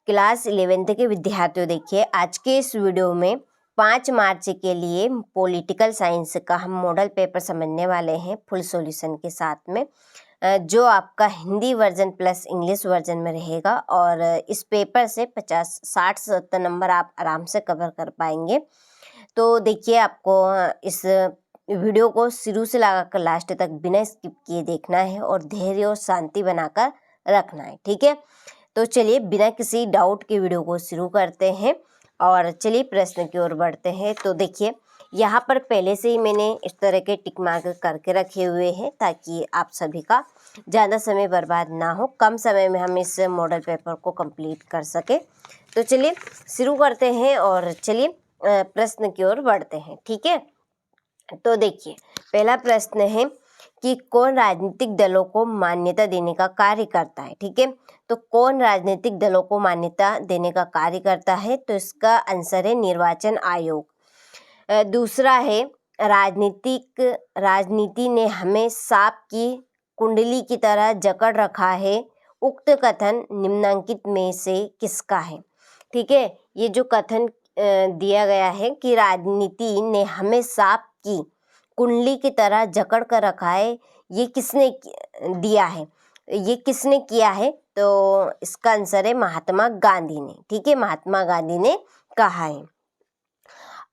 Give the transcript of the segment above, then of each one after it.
Class 11th के विद्यार्थियों, देखिए आज के इस वीडियो में 5 मार्च के लिए पॉलिटिकल साइंस का हम मॉडल पेपर समझने वाले हैं फुल सॉल्यूशन के साथ में, जो आपका Hindi version plus English version में रहेगा। और इस पेपर से 50, 60, 70 नंबर आप आराम से कवर कर पाएंगे। तो देखिए, आपको इस वीडियो को शुरू से लगाकर लास्ट तक बिना स्किप किए देखना है और धैर्य और शांति बनाकर रखना है, ठीक है। तो चलिए बिना किसी डाउट के वीडियो को शुरू करते हैं और चलिए प्रश्न की ओर बढ़ते हैं। तो देखिए, यहाँ पर पहले से ही मैंने इस तरह के टिक मार्क करके रखे हुए हैं ताकि आप सभी का ज़्यादा समय बर्बाद ना हो, कम समय में हम इस मॉडल पेपर को कंप्लीट कर सके। तो चलिए शुरू करते हैं और चलिए प्रश्न की ओर बढ़ते हैं, ठीक है। तो देखिए, पहला प्रश्न है कि कौन राजनीतिक दलों को मान्यता देने का कार्य करता है, ठीक है। तो कौन राजनीतिक दलों को मान्यता देने का कार्य करता है, तो इसका आंसर है निर्वाचन आयोग। दूसरा है राजनीति ने हमें सांप की कुंडली की तरह जकड़ रखा है, उक्त कथन निम्नलिखित में से किसका है, ठीक है। ये जो कथन दिया गया है कि राजनीति ने हमें सांप की कुंडली की तरह जकड़ कर रखा है, ये किसने दिया है, ये किसने किया है, तो इसका आंसर है महात्मा गांधी ने, ठीक है। महात्मा गांधी ने कहा है।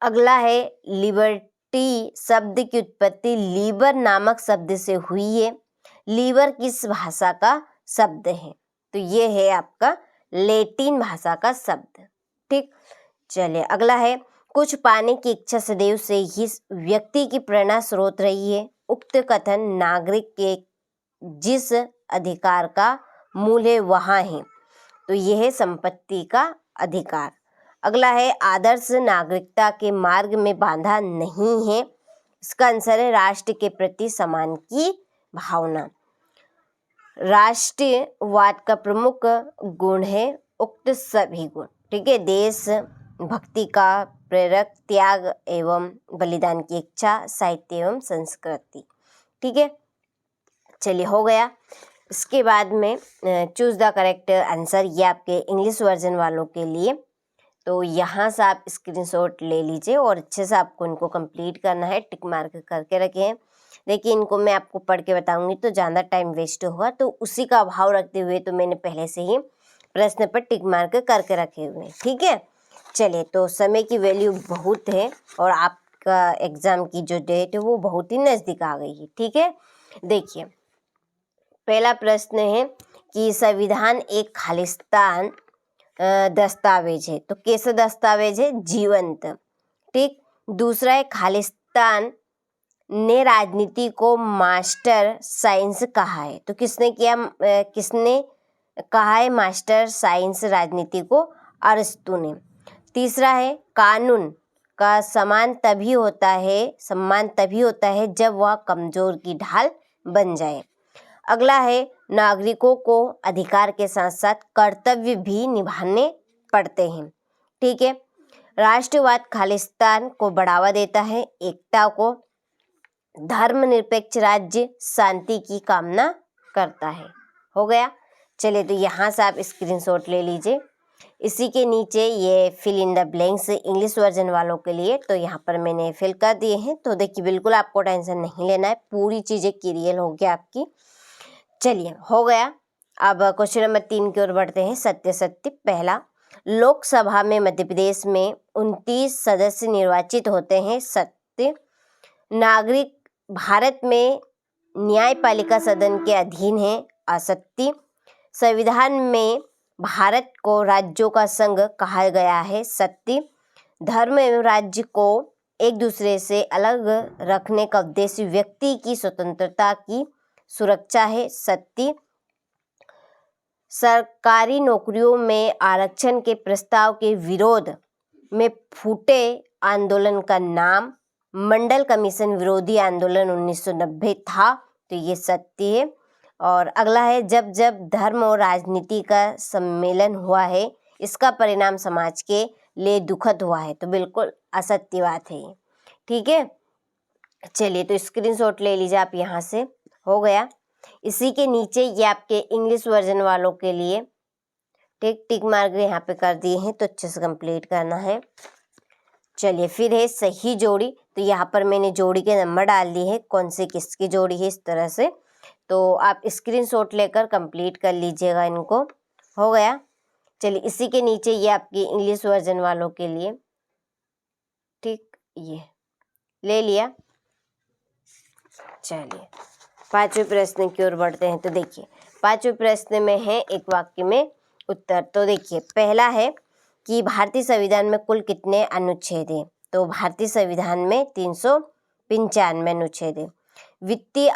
अगला है लिबर्टी शब्द की उत्पत्ति लीबर नामक शब्द से हुई है। लीबर किस भाषा का शब्द है, तो ये है आपका लैटिन भाषा का शब्द, ठीक। चलिए अगला है कुछ पाने की इच्छा सदैव से ही व्यक्ति की प्रेरणा स्रोत रही है। उक्त कथन नागरिक के जिस अधिकार का मूल है वहाँ है, तो यह है संपत्ति का अधिकार। अगला है आदर्श नागरिकता के मार्ग में बांधा नहीं है, इसका आंसर है राष्ट्र के प्रति सम्मान की भावना। राष्ट्रवाद का प्रमुख गुण है उक्त सभी गुण, ठीक है। देश भक्ति का प्रेरक, त्याग एवं बलिदान की इच्छा, साहित्य एवं संस्कृति, ठीक है। चलिए हो गया। इसके बाद में चूज द करेक्ट आंसर, ये आपके इंग्लिश वर्जन वालों के लिए। तो यहाँ से आप स्क्रीनशॉट ले लीजिए और अच्छे से आपको इनको कंप्लीट करना है, टिक मार्क करके रखें। देखिए, इनको मैं आपको पढ़ के बताऊंगी तो ज़्यादा टाइम वेस्ट होगा, तो उसी का भाव रखते हुए तो मैंने पहले से ही प्रश्न पर टिक मार्क करके रखे हुए हैं, ठीक है। चलिए, तो समय की वैल्यू बहुत है और आपका एग्ज़ाम की जो डेट है वो बहुत ही नज़दीक आ गई है, ठीक है। देखिए, पहला प्रश्न है कि संविधान एक खालिस्तान दस्तावेज है, तो कैसा दस्तावेज है, जीवंत, ठीक। दूसरा है खालिस्तान ने राजनीति को मास्टर साइंस कहा है, तो किसने कहा है मास्टर साइंस राजनीति को, अरस्तु ने। तीसरा है कानून का सम्मान तभी होता है जब वह कमजोर की ढाल बन जाए। अगला है नागरिकों को अधिकार के साथ साथ कर्तव्य भी निभाने पड़ते हैं, ठीक है। राष्ट्रवाद खालिस्तान को बढ़ावा देता है, एकता को, धर्मनिरपेक्ष राज्य शांति की कामना करता है। हो गया। चलिए, तो यहाँ से आप स्क्रीनशॉट ले लीजिए। इसी के नीचे ये fill in the blanks English version वालों के लिए, तो यहाँ पर मैंने फिल कर दिए हैं। तो देखिए, बिल्कुल आपको टेंशन नहीं लेना है, पूरी चीज़ें क्लियर हो गया आपकी। चलिए हो गया। अब क्वेश्चन नंबर 3 की ओर बढ़ते हैं। सत्य सत्य। पहला, लोकसभा में मध्य प्रदेश में 29 सदस्य निर्वाचित होते हैं, सत्य। नागरिक भारत में न्यायपालिका सदन के अधीन है, असत्य। संविधान में भारत को राज्यों का संघ कहा गया है, सत्य। धर्म एवं राज्य को एक दूसरे से अलग रखने का उद्देश्य व्यक्ति की स्वतंत्रता की सुरक्षा है, सत्य। सरकारी नौकरियों में आरक्षण के प्रस्ताव के विरोध में फूटे आंदोलन का नाम मंडल कमीशन विरोधी आंदोलन 1990 था, तो ये सत्य है। और अगला है जब जब धर्म और राजनीति का सम्मेलन हुआ है, इसका परिणाम समाज के लिए दुखद हुआ है, तो बिल्कुल असत्य बात है ये, ठीक है। चलिए, तो स्क्रीनशॉट ले लीजिए आप यहाँ से। हो गया। इसी के नीचे ये आपके इंग्लिश वर्जन वालों के लिए, ठीक, टिक मार्क यहाँ पे कर दिए हैं तो अच्छे से कंप्लीट करना है। चलिए फिर है सही जोड़ी, तो यहाँ पर मैंने जोड़ी के नंबर डाल दिए हैं, कौन से किसकी जोड़ी है इस तरह से। तो आप स्क्रीनशॉट लेकर कंप्लीट कर लीजिएगा इनको। हो गया। चलिए इसी के नीचे ये आपकी इंग्लिश वर्जन वालों के लिए, ठीक, ये ले लिया। चलिए पांचवें प्रश्न की ओर बढ़ते हैं। तो देखिए पांचवें प्रश्न में है एक वाक्य में उत्तर। तो देखिए पहला है कि भारतीय संविधान में कुल कितने अनुच्छेद हैं। तो भारतीय संविधान में 395 अनुच्छेद है। वित्तीय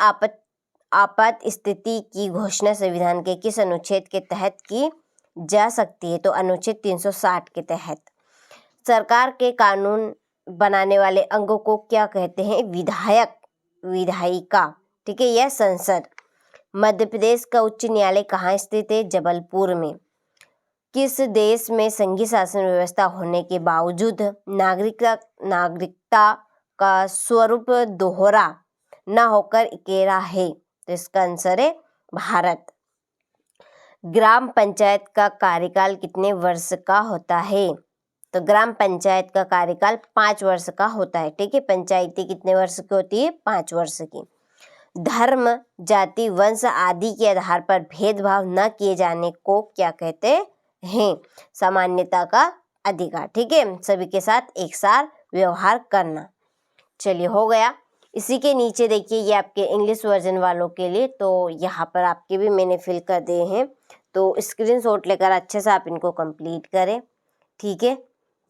आपात स्थिति की घोषणा संविधान के किस अनुच्छेद के तहत की जा सकती है। तो अनुच्छेद 360 के तहत। सरकार के कानून बनाने वाले अंगों को क्या कहते हैं। विधायक, विधायिका, ठीक है, यह संसद। मध्य प्रदेश का उच्च न्यायालय कहाँ स्थित है। जबलपुर में। किस देश में संघीय शासन व्यवस्था होने के बावजूद नागरिकता का स्वरूप दोहरा न होकर इकेरा है। तो इसका आंसर है भारत। ग्राम पंचायत का कार्यकाल कितने वर्ष का होता है। तो ग्राम पंचायत का कार्यकाल 5 वर्ष का होता है, ठीक है। पंचायती कितने वर्ष की होती है। 5 वर्ष की। धर्म, जाति, वंश आदि के आधार पर भेदभाव न किए जाने को क्या कहते हैं। सामान्यता का अधिकार, ठीक है, सभी के साथ एक साथ व्यवहार करना। चलिए हो गया। इसी के नीचे देखिए ये आपके इंग्लिश वर्जन वालों के लिए, तो यहाँ पर आपके भी मैंने फिल कर दिए हैं, तो स्क्रीनशॉट लेकर अच्छे से आप इनको कंप्लीट करें, ठीक है।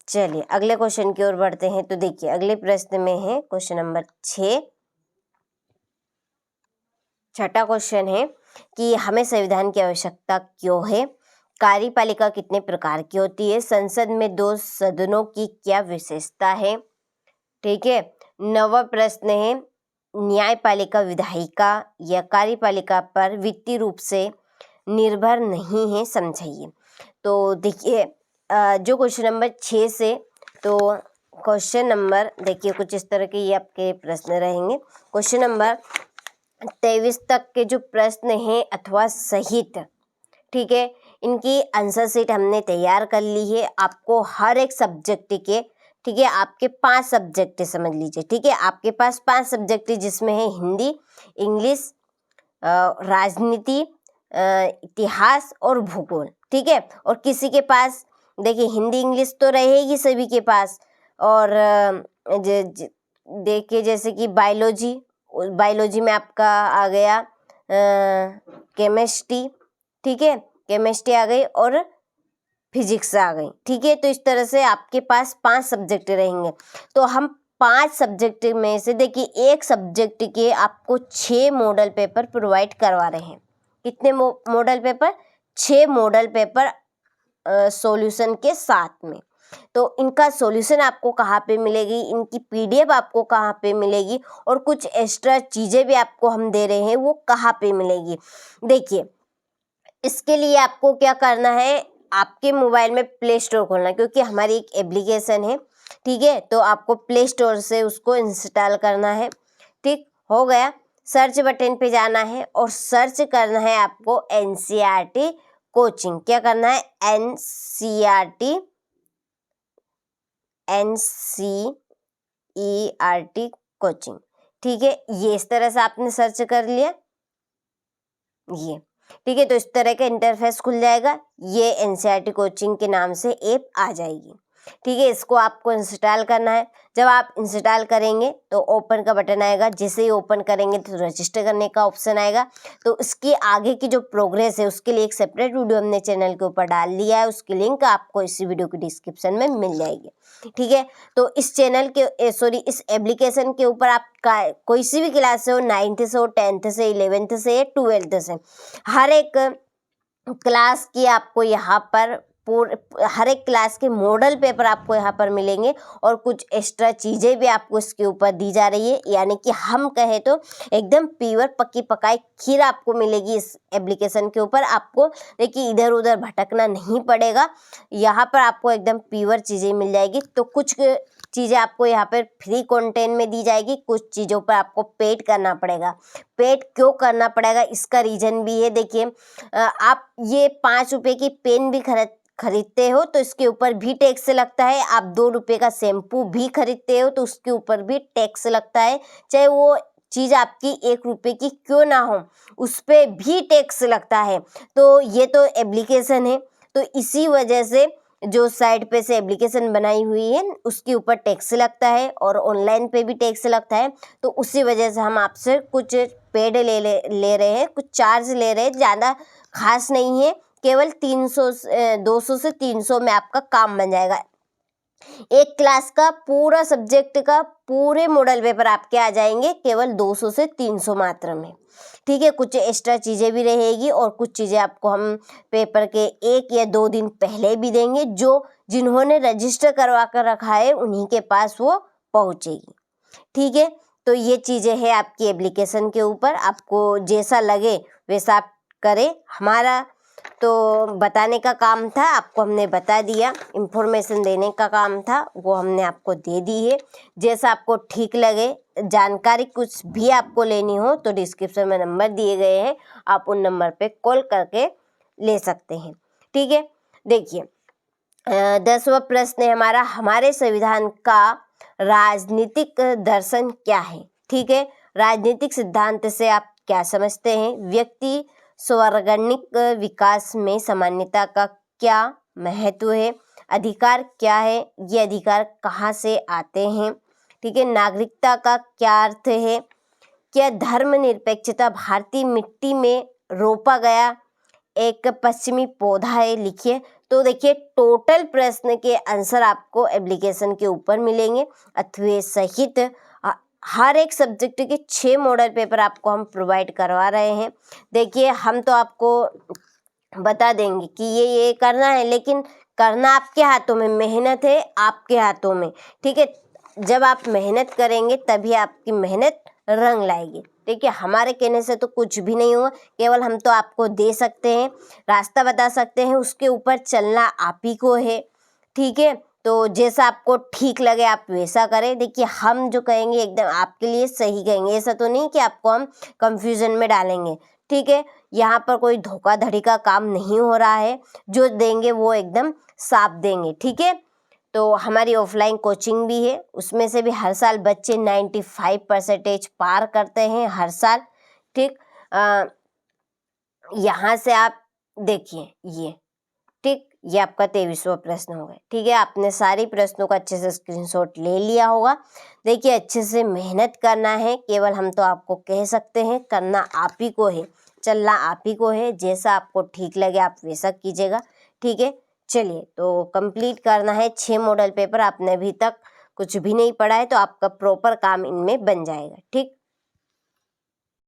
चलिए अगले क्वेश्चन की ओर बढ़ते हैं। तो देखिए अगले प्रश्न में है क्वेश्चन नंबर 6। छठा क्वेश्चन है कि हमें संविधान की आवश्यकता क्यों है। कार्यपालिका कितने प्रकार की होती है। संसद में 2 सदनों की क्या विशेषता है, ठीक है। नवा प्रश्न है न्यायपालिका विधायिका या कार्यपालिका पर वित्तीय रूप से निर्भर नहीं है, समझाइए। तो देखिए जो क्वेश्चन नंबर 6 से, तो क्वेश्चन नंबर देखिए कुछ इस तरह के ये आपके प्रश्न रहेंगे। क्वेश्चन नंबर 23 तक के जो प्रश्न हैं अथवा सहित, ठीक है, इनकी आंसर शीट हमने तैयार कर ली है। आपको हर एक सब्जेक्ट के, ठीक है, आपके 5 सब्जेक्ट समझ लीजिए, ठीक है, आपके पास 5 सब्जेक्ट जिसमें है हिंदी, इंग्लिश, राजनीति, इतिहास और भूगोल, ठीक है। और किसी के पास देखिए हिंदी इंग्लिश तो रहेगी सभी के पास, और देखिए जैसे कि बायोलॉजी में आपका आ गया केमिस्ट्री, ठीक है, केमिस्ट्री आ गई और फिजिक्स आ गई, ठीक है। तो इस तरह से आपके पास 5 सब्जेक्ट रहेंगे। तो हम 5 सब्जेक्ट में से देखिए एक सब्जेक्ट के आपको 6 मॉडल पेपर प्रोवाइड करवा रहे हैं। कितने model paper. 6 model paper solution के साथ में। तो इनका सॉल्यूशन आपको कहाँ पे मिलेगी, इनकी PDF आपको कहाँ पे मिलेगी, और कुछ एक्स्ट्रा चीज़ें भी आपको हम दे रहे हैं वो कहाँ पे मिलेगी। देखिए इसके लिए आपको क्या करना है, आपके मोबाइल में प्ले स्टोर खोलना, क्योंकि हमारी एक एप्लीकेशन है, ठीक है। तो आपको प्ले स्टोर से उसको इंस्टॉल करना है, ठीक हो गया। सर्च बटन पे जाना है और सर्च करना है आपको NCERT कोचिंग। क्या करना है, NCERT कोचिंग, ठीक है। ये इस तरह से आपने सर्च कर लिया, ये ठीक है। तो इस तरह का इंटरफेस खुल जाएगा, ये NCERT कोचिंग के नाम से ऐप आ जाएगी, ठीक है। इसको आपको इंस्टॉल करना है। जब आप इंस्टॉल करेंगे तो ओपन का बटन आएगा, जैसे ही ओपन करेंगे तो रजिस्टर करने का ऑप्शन आएगा। तो उसकी आगे की जो प्रोग्रेस है उसके लिए एक सेपरेट वीडियो हमने चैनल के ऊपर डाल दिया है, उसकी लिंक आपको इसी वीडियो के डिस्क्रिप्शन में मिल जाएगी, ठीक है। तो इस चैनल के इस एप्लीकेशन के ऊपर आप कोई सी भी क्लास से हो, 9th से हो, 10th से, 11th से, 12th से, हर एक क्लास की आपको यहाँ पर हर एक क्लास के मॉडल पेपर आपको यहाँ पर मिलेंगे, और कुछ एक्स्ट्रा चीज़ें भी आपको इसके ऊपर दी जा रही है। यानी कि हम कहें तो एकदम प्योर पक्की पकाई खीर आपको मिलेगी इस एप्लीकेशन के ऊपर। आपको देखिए इधर उधर भटकना नहीं पड़ेगा, यहाँ पर आपको एकदम प्योर चीज़ें मिल जाएगी। तो कुछ चीज़ें आपको यहाँ पर फ्री कंटेंट में दी जाएगी, कुछ चीज़ों पर आपको पेड करना पड़ेगा। पेड क्यों करना पड़ेगा इसका रीज़न भी है। देखिए आप ये 5 रुपये की पेन भी खरीदते हो तो इसके ऊपर भी टैक्स लगता है। आप 2 रुपये का शैम्पू भी खरीदते हो तो उसके ऊपर भी टैक्स लगता है। चाहे वो चीज़ आपकी 1 रुपये की क्यों ना हो, उस पर भी टैक्स लगता है। तो ये तो एप्लीकेशन है, तो इसी वजह से जो साइट पे से एप्लीकेशन बनाई हुई है उसके ऊपर टैक्स लगता है और ऑनलाइन पे भी टैक्स लगता है। तो उसी वजह से हम आपसे कुछ पेड ले रहे हैं, कुछ चार्ज ले रहे हैं। ज़्यादा खास नहीं है, केवल 200 से 300 में आपका काम बन जाएगा। एक क्लास का पूरा सब्जेक्ट का पूरे मॉडल पेपर आपके आ जाएंगे केवल 200 से 300 मात्र में। ठीक है, कुछ एक्स्ट्रा चीज़ें भी रहेगी और कुछ चीज़ें आपको हम पेपर के 1 या 2 दिन पहले भी देंगे। जिन्होंने रजिस्टर करवा कर रखा है उन्हीं के पास वो पहुँचेगी। ठीक है, तो ये चीज़ें हैं आपकी एप्लीकेशन के ऊपर, आपको जैसा लगे वैसा आप करें। हमारा तो बताने का काम था, आपको हमने बता दिया, इन्फॉर्मेशन देने का काम था, वो हमने आपको दे दी है। जैसा आपको ठीक लगे, जानकारी कुछ भी आपको लेनी हो तो डिस्क्रिप्शन में नंबर दिए गए हैं, आप उन नंबर पे कॉल करके ले सकते हैं। ठीक है, देखिए 10वां प्रश्न है हमारा, हमारे संविधान का राजनीतिक दर्शन क्या है। ठीक है, राजनीतिक सिद्धांत से आप क्या समझते हैं। व्यक्ति स्वर्गणिक विकास में समानता का क्या महत्व है। अधिकार क्या है, ये अधिकार कहाँ से आते हैं। ठीक है, नागरिकता का क्या अर्थ है। क्या धर्मनिरपेक्षता भारतीय मिट्टी में रोपा गया एक पश्चिमी पौधा है, लिखिए। तो देखिए टोटल प्रश्न के आंसर आपको एप्लीकेशन के ऊपर मिलेंगे, अथवा सहित हर एक सब्जेक्ट के 6 मॉडल पेपर आपको हम प्रोवाइड करवा रहे हैं। देखिए हम तो आपको बता देंगे कि ये करना है, लेकिन करना आपके हाथों में, मेहनत है आपके हाथों में। ठीक है, जब आप मेहनत करेंगे तभी आपकी मेहनत रंग लाएगी। ठीक है, हमारे कहने से तो कुछ भी नहीं हुआ, केवल हम तो आपको दे सकते हैं, रास्ता बता सकते हैं, उसके ऊपर चलना आप ही को है। ठीक है, तो जैसा आपको ठीक लगे आप वैसा करें। देखिए हम जो कहेंगे एकदम आपके लिए सही कहेंगे, ऐसा तो नहीं कि आपको हम कंफ्यूजन में डालेंगे। ठीक है, यहाँ पर कोई धोखाधड़ी का काम नहीं हो रहा है, जो देंगे वो एकदम साफ देंगे। ठीक है, तो हमारी ऑफलाइन कोचिंग भी है, उसमें से भी हर साल बच्चे 95% पार करते हैं हर साल। ठीक, यहाँ से आप देखिए ये, ठीक, ये आपका 23वां प्रश्न हो गया। ठीक है, आपने सारे प्रश्नों का अच्छे से स्क्रीनशॉट ले लिया होगा। देखिए अच्छे से मेहनत करना है, केवल हम तो आपको कह सकते हैं, करना आप ही को है, चलना आप ही को है, जैसा आपको ठीक लगे आप वैसा कीजिएगा। ठीक है, चलिए तो कंप्लीट करना है 6 मॉडल पेपर, आपने अभी तक कुछ भी नहीं पढ़ा है तो आपका प्रॉपर काम इनमें बन जाएगा। ठीक।